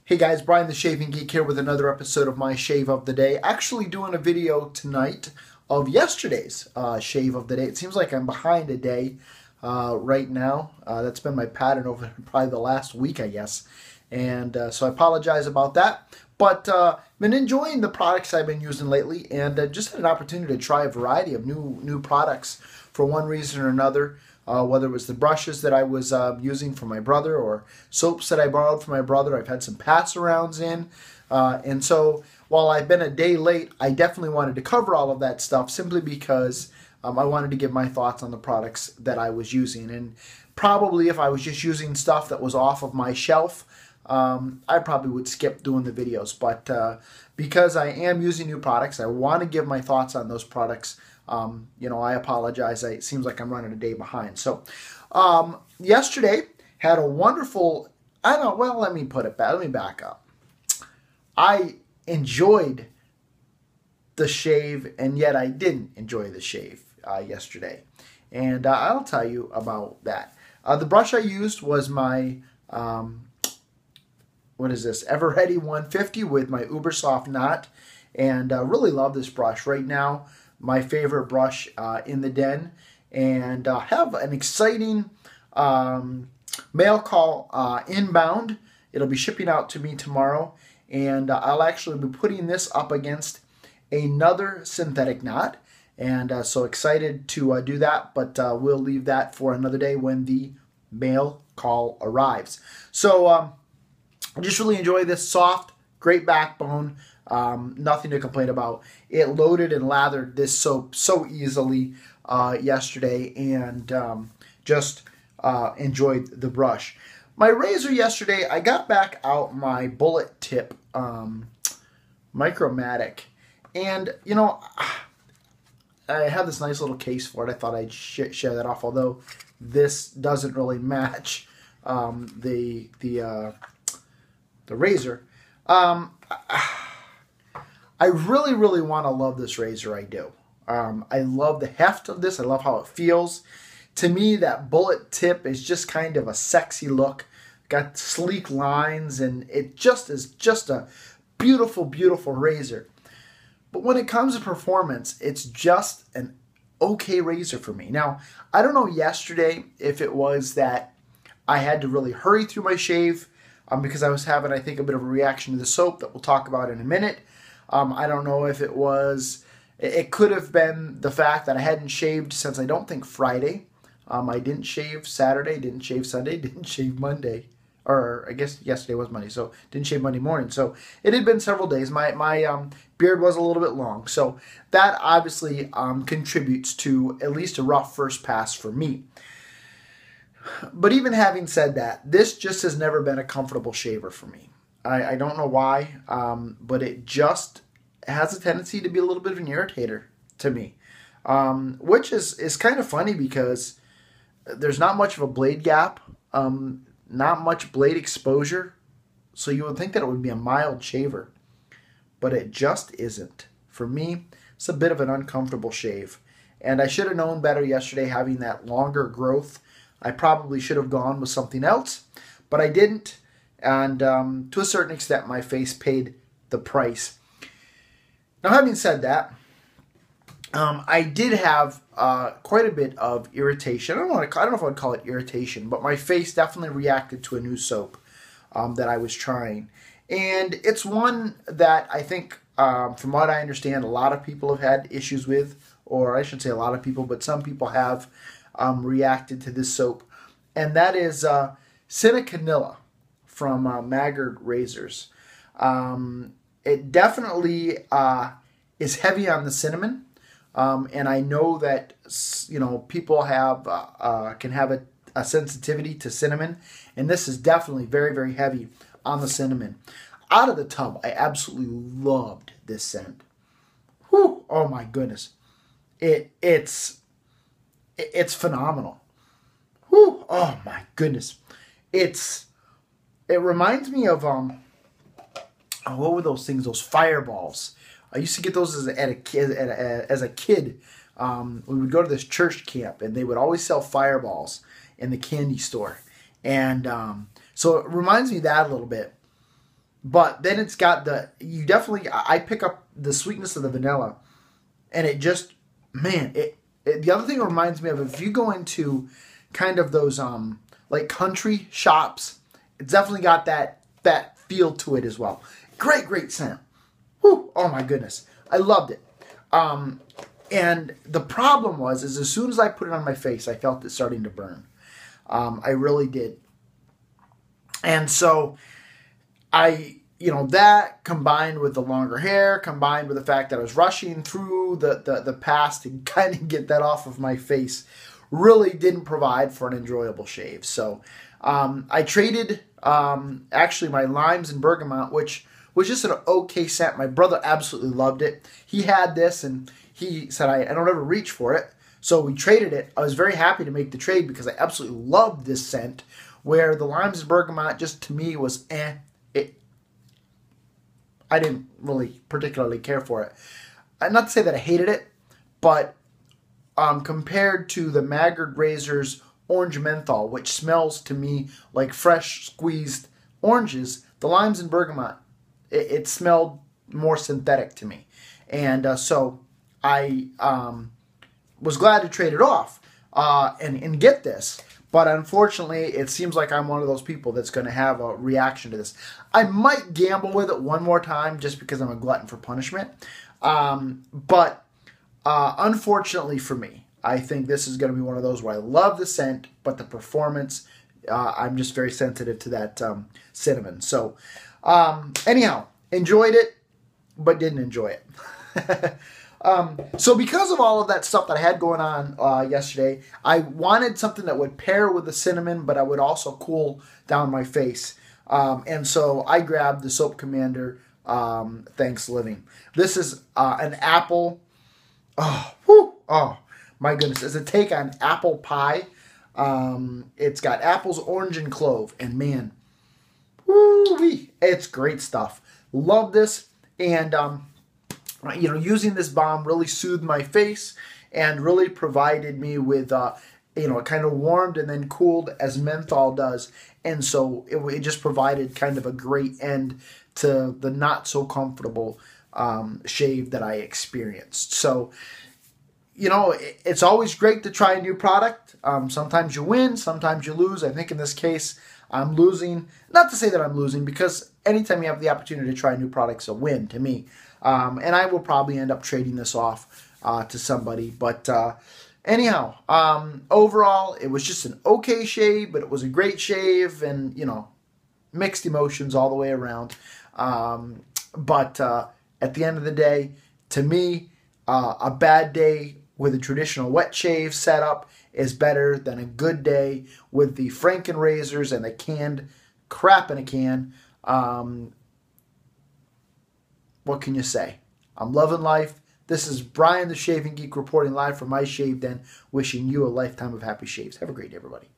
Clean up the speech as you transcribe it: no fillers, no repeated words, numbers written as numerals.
Hey guys, Brian the Shaving Geek here with another episode of my Shave of the Day. Actually doing a video tonight of yesterday's Shave of the Day. It seems like I'm behind a day right now. That's been my pattern over probably the last week, I guess. And so I apologize about that. But been enjoying the products I've been using lately, and just had an opportunity to try a variety of new products for one reason or another. Whether it was the brushes that I was using for my brother or soaps that I borrowed from my brother. I've had some pass-arounds in. And so while I've been a day late, I definitely wanted to cover all of that stuff simply because I wanted to give my thoughts on the products that I was using. And probably if I was just using stuff that was off of my shelf, I probably would skip doing the videos. But because I am using new products, I want to give my thoughts on those products. I apologize. It seems like I'm running a day behind. So, yesterday had a wonderful, let me put it back. Let me back up. I enjoyed the shave, and yet I didn't enjoy the shave, yesterday. And, I'll tell you about that. The brush I used was my, what is this? EverReady 150 with my Ubersoft knot. And, really love this brush right now. My favorite brush in the den, and have an exciting mail call inbound. It'll be shipping out to me tomorrow, and I'll actually be putting this up against another synthetic knot, and so excited to do that, but we'll leave that for another day when the mail call arrives. So I just really enjoy this soft, great backbone. Nothing to complain about. It loaded and lathered this soap so easily yesterday, and just enjoyed the brush. My razor yesterday, I got back out my Bullet Tip Micromatic, and I have this nice little case for it. I thought I'd share that off, although this doesn't really match the razor. I really want to love this razor. I do. I love the heft of this. I love how it feels. To me, that Bullet Tip is just kind of a sexy look. Got sleek lines, and it just is just a beautiful, beautiful razor. But when it comes to performance, it's just an okay razor for me. Now, I don't know yesterday if it was that I had to really hurry through my shave because I was having, I think, a bit of a reaction to the soap that we'll talk about in a minute. I don't know if it was, it could have been the fact that I hadn't shaved since I don't think Friday. I didn't shave Saturday, didn't shave Sunday, didn't shave Monday. Or I guess yesterday was Monday, so didn't shave Monday morning. So it had been several days. My beard was a little bit long. So that obviously contributes to at least a rough first pass for me. But even having said that, this just has never been a comfortable shaver for me. I don't know why, but it just has a tendency to be a little bit of an irritator to me, which is kind of funny because there's not much of a blade gap, not much blade exposure, so you would think that it would be a mild shaver, but it just isn't. For me, it's a bit of an uncomfortable shave, and I should have known better yesterday having that longer growth. I probably should have gone with something else, but I didn't. And to a certain extent, my face paid the price. Now, having said that, I did have quite a bit of irritation. I don't know if I'd call it irritation, but my face definitely reacted to a new soap that I was trying. And it's one that I think, from what I understand, a lot of people have had issues with, or I shouldn't say a lot of people, but some people have reacted to this soap. And that is Cinnaconilla from Maggards razors. It definitely is heavy on the cinnamon, and I know that people have can have a sensitivity to cinnamon, and this is definitely very, very heavy on the cinnamon. Out of the tub, I absolutely loved this scent. Whew, oh my goodness, it's phenomenal. Whew, oh my goodness, It reminds me of, what were those things? Those fireballs. I used to get those as a kid. We would go to this church camp, and they would always sell fireballs in the candy store. And so it reminds me of that a little bit. But then it's got I pick up the sweetness of the vanilla, and it just, man, the other thing it reminds me of, if you go into kind of those like country shops, it's definitely got that feel to it as well. Great scent. Whew, oh my goodness, I loved it. And the problem is as soon as I put it on my face, I felt it starting to burn. I really did. And so that combined with the longer hair, combined with the fact that I was rushing through the past to kind of get that off of my face, really didn't provide for an enjoyable shave. So I traded actually my limes and bergamot, which was just an okay scent. My brother absolutely loved it. He had this and he said, I don't ever reach for it. So we traded it. I was very happy to make the trade because I absolutely loved this scent, where the limes and bergamot just to me was I didn't really particularly care for it. Not to say that I hated it, but compared to the Maggards razors orange menthol, which smells to me like fresh squeezed oranges, the limes and bergamot, it smelled more synthetic to me. And so I was glad to trade it off and get this. But unfortunately, it seems like I'm one of those people that's going to have a reaction to this. I might gamble with it one more time just because I'm a glutton for punishment. But unfortunately for me, I think this is going to be one of those where I love the scent, but the performance, I'm just very sensitive to that cinnamon. So anyhow, enjoyed it, but didn't enjoy it. So because of all of that stuff that I had going on yesterday, I wanted something that would pair with the cinnamon, but I would also cool down my face. And so I grabbed the Soap Commander Thanksliving. This is an apple. Oh my goodness! It's a take on apple pie. It's got apples, orange, and clove. And man, woo-wee, it's great stuff. Love this. And using this balm really soothed my face and really provided me with, it kind of warmed and then cooled as menthol does. And so it just provided kind of a great end to the not so comfortable shave that I experienced. So, it's always great to try a new product. Sometimes you win, sometimes you lose. I think in this case, I'm losing. Not to say that I'm losing, because anytime you have the opportunity to try a new product, it's a win to me. And I will probably end up trading this off to somebody. But anyhow, overall, it was just an okay shave, but it was a great shave, and, mixed emotions all the way around. But at the end of the day, to me, a bad day with a traditional wet shave setup is better than a good day with the Franken razors and the canned crap in a can. What can you say? I'm loving life. This is Brian the Shaving Geek reporting live from my shave den, wishing you a lifetime of happy shaves. Have a great day, everybody.